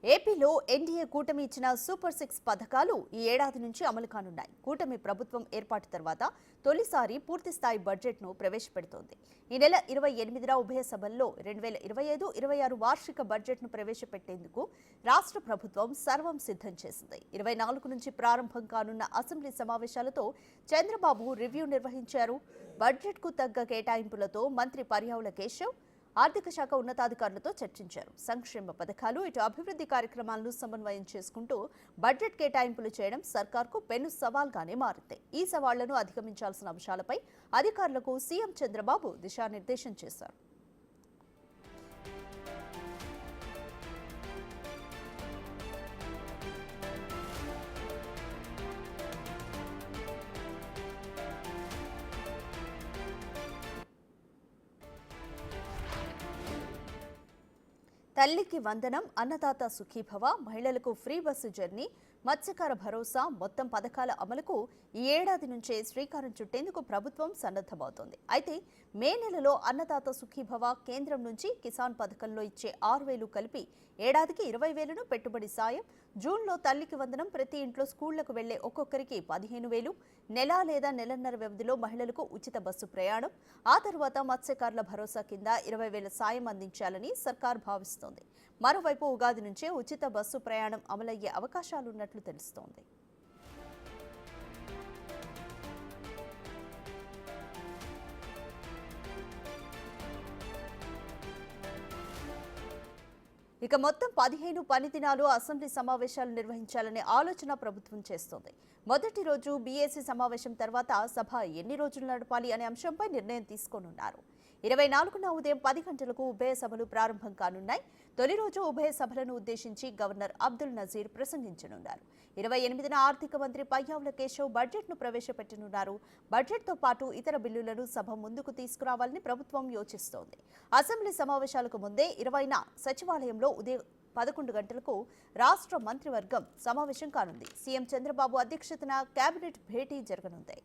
ఏపీలో ఎన్డీఏ కూటమి ఇచ్చిన సూపర్ 6 పథకాలు ఈ ఏడాది నుంచి అమలు కానున్నాయి. కూటమి ప్రభుత్వం ఏర్పాటు తర్వాత తొలిసారి పూర్తిస్థాయి బడ్జెట్ను ప్రవేశపెడుతోంది. ఈ నెల 28న ఉభయ సభల్లో 2025-26 వార్షిక బడ్జెట్ను ప్రవేశపెట్టేందుకు రాష్ట్ర ప్రభుత్వం సర్వం సిద్ధం చేసింది. 24 నుంచి ప్రారంభం కానున్న అసెంబ్లీ సమావేశాలతో చంద్రబాబు రివ్యూ నిర్వహించారు. బడ్జెట్కు తగ్గ కేటాయింపులతో మంత్రి పర్యావుల కేశవ్ ఆర్థిక శాఖ ఉన్నతాధికారులతో చర్చించారు. సంక్షేమ పథకాలు ఇటు అభివృద్ధి కార్యక్రమాలను సమన్వయం చేసుకుంటూ బడ్జెట్ కేటాయింపులు చేయడం సర్కార్కు పెను సవాల్గానే మారింది. ఈ సవాళ్లను అధిగమించాల్సిన అంశాలపై అధికారులకు సీఎం చంద్రబాబు దిశానిర్దేశం చేశారు. తల్లికి వందనం, అన్నదాత సుఖీభవ, మహిళలకు ఫ్రీ బస్సు జర్నీ, మత్స్యకార భరోసా మొత్తం పథకాల అమలుకు ఈ ఏడాది నుంచే శ్రీకారం చుట్టేందుకు ప్రభుత్వం సన్నద్ధమవుతోంది. అయితే మే నెలలో అన్నదాత సుఖీభవ, కేంద్రం నుంచి కిసాన్ పథకంలో ఇచ్చే 6,000 కలిపి ఏడాదికి 20,000ను పెట్టుబడి సాయం, జూన్లో తల్లికి వందనం, ప్రతి ఇంట్లో స్కూళ్లకు వెళ్లే ఒక్కొక్కరికి 15,000, నెల లేదా నెలన్నర వ్యవధిలో మహిళలకు ఉచిత బస్సు ప్రయాణం, ఆ తర్వాత మత్స్యకారుల భరోసా కింద 20,000 సాయం అందించాలని సర్కార్ భావిస్తోంది. మరోవైపు ఉగాది నుంచే ఉచిత బస్సు ప్రయాణం అమలయ్యే అవకాశాలున్నట్లు తెలుస్తోంది. ఇక మొత్తం 15 పని దినాలు అసెంబ్లీ సమావేశాలు నిర్వహించాలనే ఆలోచన ప్రభుత్వం చేస్తోంది. మొదటి రోజు బీఏసీ సమావేశం తర్వాత సభ ఎన్ని రోజులు నడపాలి అనే అంశంపై నిర్ణయం తీసుకోనున్నారు. 24న ఉదయం 10 గంటలకు ఉభయ సభలు ప్రారంభం కానున్నాయి. తొలి రోజు ఉభయ సభలను ఉద్దేశించి గవర్నర్ అబ్దుల్ నజీర్ ప్రసంగించనున్నారు. 28న ఆర్థిక మంత్రి పయ్యావుల కేశవ్ బడ్జెట్ను ప్రవేశపెట్టనున్నారు. బడ్జెట్తో పాటు ఇతర బిల్లులను సభ ముందుకు తీసుకురావాలని ప్రభుత్వం యోచిస్తోంది. అసెంబ్లీ సమావేశాలకు ముందే 20న సచివాలయంలో ఉదయం 11 గంటలకు రాష్ట్ర మంత్రివర్గం సమావేశం కానుంది. సీఎం చంద్రబాబు అధ్యక్షతన కేబినెట్ భేటీ జరగనుంది.